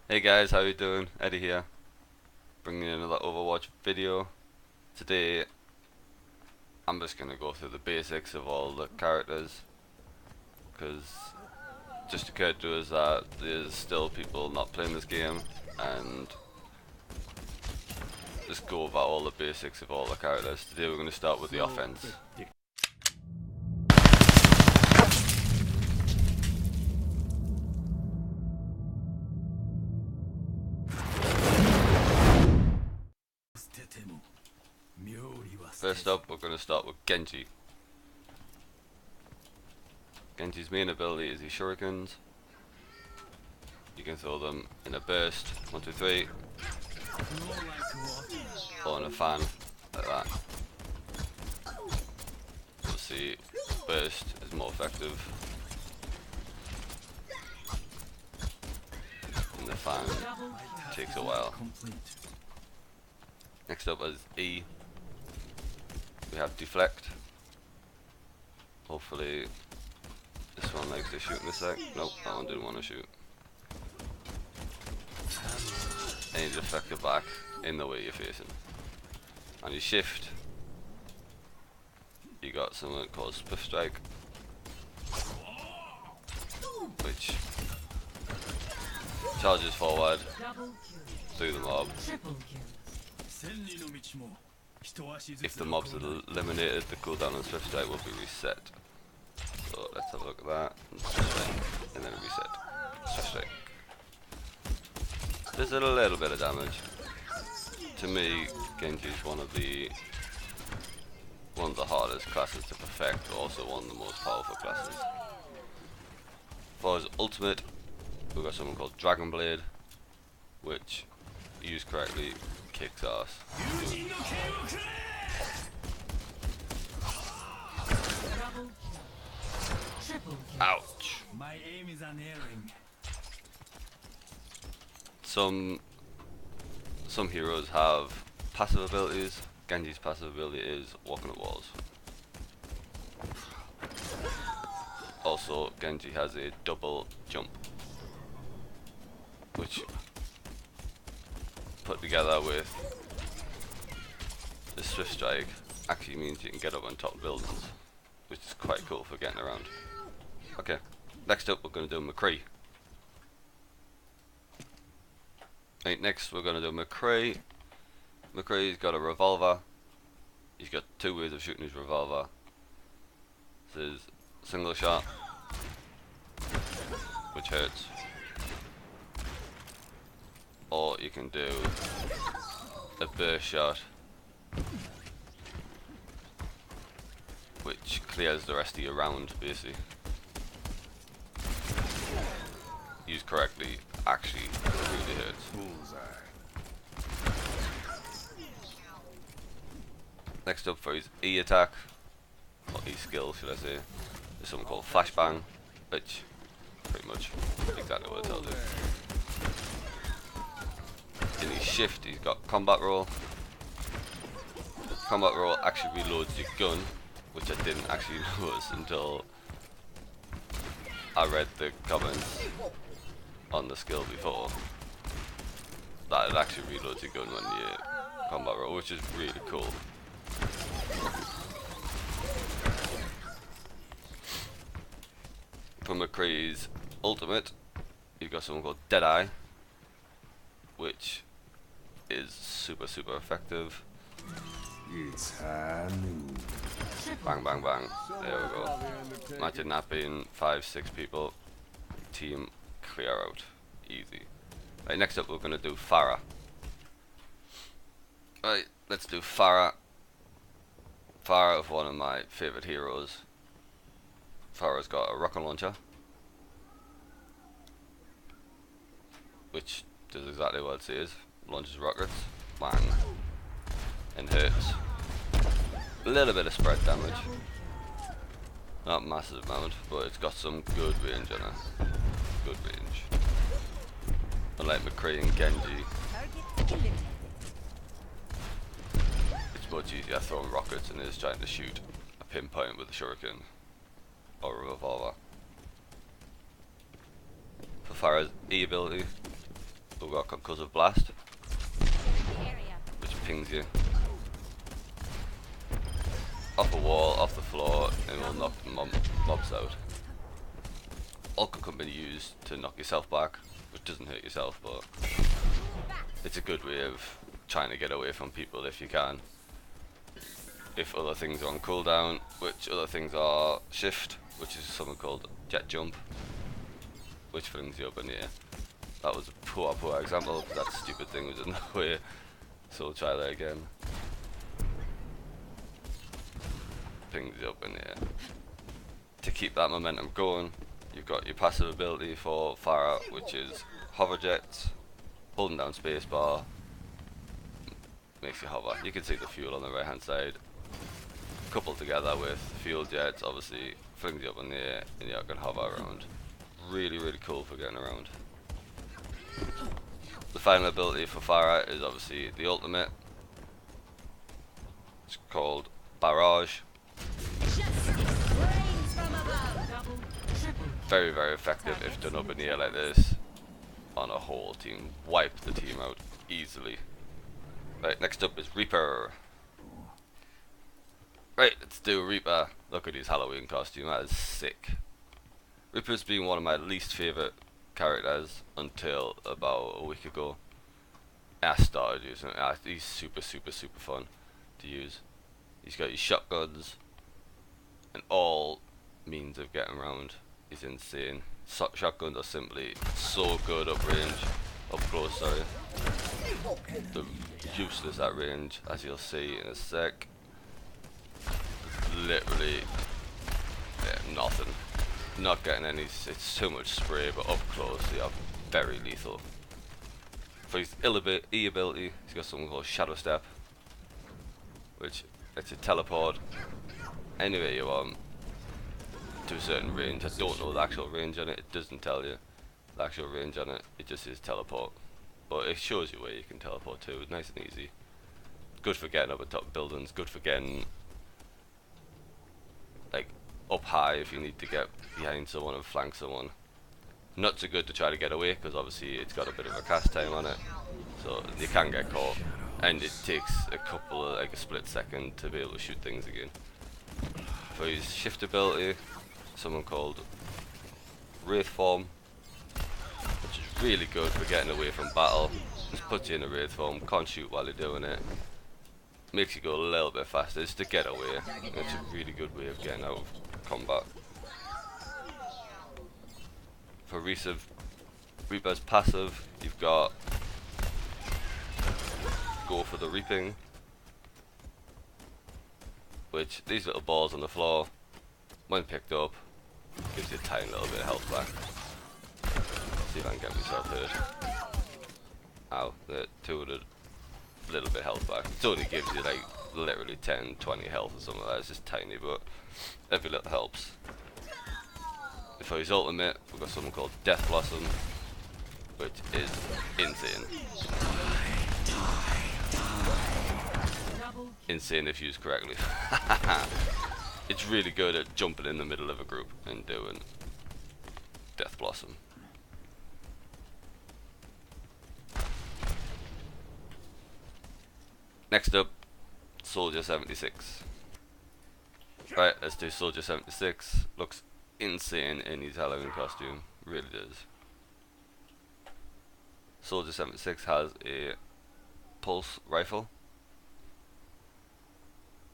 Hey guys, how you doing? Eddie here, bringing you another Overwatch video. Today, I'm just gonna go through the basics of all the characters, because just occurred to us that there's still people not playing this game, and just go over all the basics of all the characters. Today we're gonna start with the offense. First up, we're going to start with Kenji. Genji's main ability is his shurikens. You can throw them in a burst, 1, 2, 3, or in a fan, like that. You'll see burst is more effective, and the fan takes a while. Next up is E. We have deflect. Hopefully this one likes to shoot in a sec. Nope, that one didn't want to shoot. And you deflect it back in the way you're facing. On your shift, you got something called split strike, which charges forward through the mob. If the mob's eliminated, the cooldown on Swift Strike will be reset. So let's have a look at that. And then reset. Swift Strike. There's a little bit of damage. To me, Genji is one of the hardest classes to perfect, but also one of the most powerful classes. For his ultimate, we've got something called Dragon Blade, which, used correctly, kicks ass. Ouch. My aim is unerring. Some heroes have passive abilities. Genji's passive ability is walking at walls. Also, Genji has a double jump, which put together with the Swift Strike actually means you can get up on top of buildings, which is quite cool for getting around. Okay, next up we're going to do McCree. Right, next we're going to do McCree. McCree's got a revolver. He's got two ways of shooting his revolver. This is single shot, which hurts. Or you can do a burst shot, which clears the rest of your round, basically. Used correctly, actually really hurts. Next up for his E attack, or E skill should I say, is something called flashbang, which pretty much exactly what it tells you. In his shift, he's got combat roll. Combat roll actually reloads your gun, which I didn't actually notice until I read the comments on the skill before. That it actually reloads your gun when you combat roll, which is really cool. For McCree's ultimate, you've got something called Deadeye, which is super effective. Bang bang bang. There we go. Imagine that being 5-6 people. Team clear out. Easy. Right, next up we're gonna do Pharah. Right, let's do Pharah. Pharah is one of my favourite heroes. Pharah's got a rocket launcher, which does exactly what it says. Launches rockets, bang, and hurts. A little bit of spread damage, not massive amount, but it's got some good range on it. Good range. Unlike McCree and Kenji, it's much easier throwing rockets than it is trying to shoot a pinpoint with a shuriken or a revolver. For Pharah's E ability, we've got Concussive Blast, which pings you off a wall, off the floor, and will knock mobs out. Also can be used to knock yourself back, which doesn't hurt yourself, but it's a good way of trying to get away from people if you can. If other things are on cooldown, which other things are shift, which is something called jet jump, which flings you up in the air. That was a poor example, because that stupid thing was in the way, so we'll try that again. Pings you up in the air. To keep that momentum going, you've got your passive ability for Pharah, which is hover jets, holding down spacebar, makes you hover. You can see the fuel on the right hand side. Coupled together with fuel jets, obviously flings you up in the air and you can hover around. Really cool for getting around. The final ability for Pharah is obviously the ultimate. It's called Barrage. Very effective if done up in the air like this on a whole team. Wipe the team out easily. Right, next up is Reaper. Right, let's do Reaper. Look at his Halloween costume, that is sick. Reaper's been one of my least favourite characters until about a week ago. I started using it. He's super fun to use. He's got his shotguns and all means of getting around is insane. Shotguns are simply so good up close, sorry. They're useless at range, as you'll see in a sec. Literally, yeah, nothing. Not getting any, it's too much spray, but up close they are very lethal. For his E ability, he's got something called Shadow Step, which lets you teleport anywhere you want to a certain range. I don't know the actual range on it, it doesn't tell you the actual range on it, it just says teleport. But it shows you where you can teleport to, it's nice and easy. Good for getting up at top buildings, good for getting like up high if you need to get behind someone and flank someone. Not so good to try to get away because obviously it's got a bit of a cast time on it, so you can get caught and it takes a couple of, like a split second to be able to shoot things again. For his shift ability, someone called Wraith Form, which is really good for getting away from battle. Just puts you in a Wraith Form, can't shoot while you're doing it. Makes you go a little bit faster just to get away. It's a really good way of getting out of combat. For Reaper's passive, you've got Go for the Reaping, which these little balls on the floor, when picked up, gives you a tiny little bit of health back. See if I can get myself hurt. Ow, the 200 little bit health back. It only gives you like literally 10, 20 health or something like that. It's just tiny, but every little helps. For his ultimate, we've got something called Death Blossom, which is insane. Insane if used correctly. It's really good at jumping in the middle of a group and doing Death Blossom. Next up, Soldier 76. Right, let's do Soldier 76. Looks insane in his Halloween costume, really does. Soldier 76 has a pulse rifle.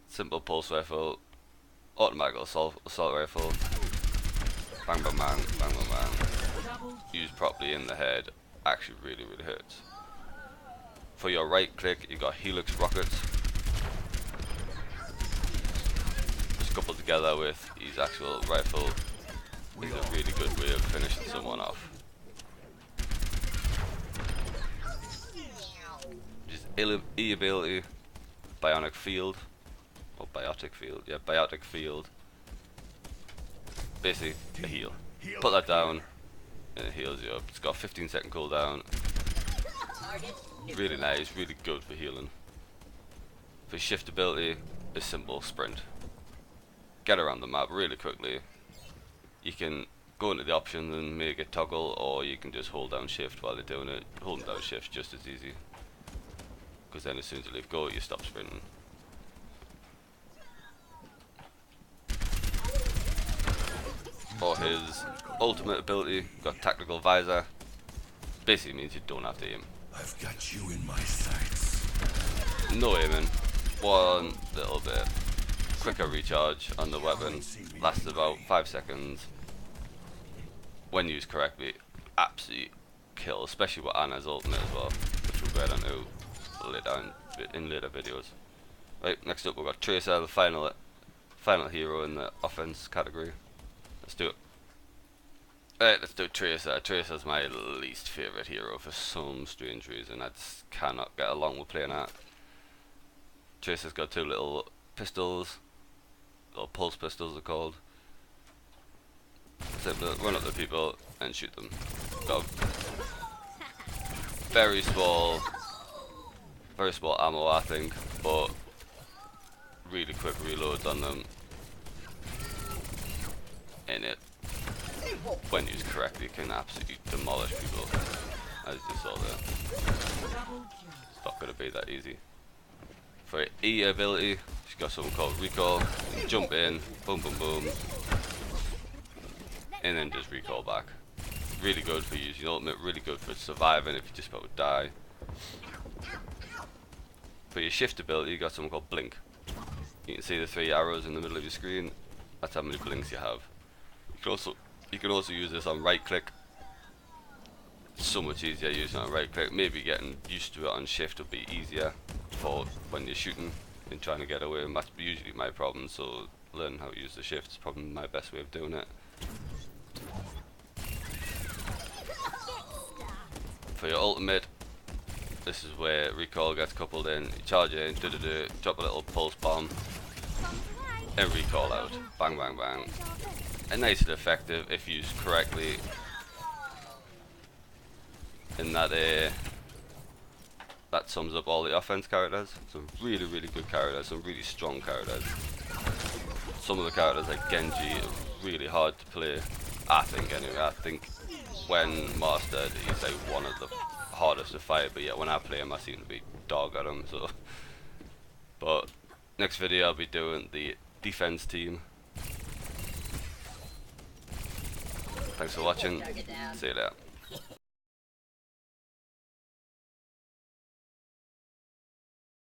Simple pulse rifle, automatic assault rifle. Bang bang bang, bang bang bang. Used properly in the head, actually really hurts. For your right click, you got Helix rockets. Just coupled together with his actual rifle is a really good way of finishing someone off. His E ability, Bionic Field, or Biotic Field, yeah, Biotic Field. Basically, a heal. Put that down, and it heals you up. It's got a 15-second cooldown. Really nice, really good for healing. For shift ability, a simple sprint. Get around the map really quickly. You can go into the options and make it toggle, or you can just hold down shift while they're doing it. Holding down shift just as easy, because then as soon as you leave go, you stop sprinting. For his ultimate ability, got tactical visor. Basically means you don't have to aim. I've got you in my sights. No aiming. One little bit quicker recharge on the weapon. Lasts about 5 seconds. When used correctly, absolute kill, especially with Anna's ultimate as well, which we'll get onto later in later videos. Right, next up we've got Tracer, the final hero in the offense category. Let's do it. Right, let's do Tracer. Tracer's my least favourite hero for some strange reason. I just cannot get along with playing that. Tracer's got two little pistols, little pulse pistols they're called. So run up to people and shoot them. Got very small ammo, I think, but really quick reloads on them. And it, when used correctly, can absolutely demolish people, as you saw there. It's not going to be that easy. For E ability, she's got something called recall. You jump in, boom boom boom, and then just recall back. Really good for using ultimate, really good for surviving if you just about to die. For your shift ability, you got something called blink. You can see the 3 arrows in the middle of your screen. That's how many blinks you have. You can also use this on right click. It's so much easier using it on right click. Maybe getting used to it on shift will be easier for when you're shooting and trying to get away, and that's usually my problem, so learning how to use the shift is probably my best way of doing it. For your ultimate, this is where recall gets coupled in. You charge in, drop a little pulse bomb, and recall out. Bang bang bang. And nice and effective if used correctly. In that that sums up all the offense characters. Some really good characters, some really strong characters. Some of the characters like Kenji are really hard to play, I think anyway. I think when mastered he's like one of the hardest to fight, but yet when I play him I seem to be dog at him. So, but next video I'll be doing the defense team. Thanks for watching, see you later.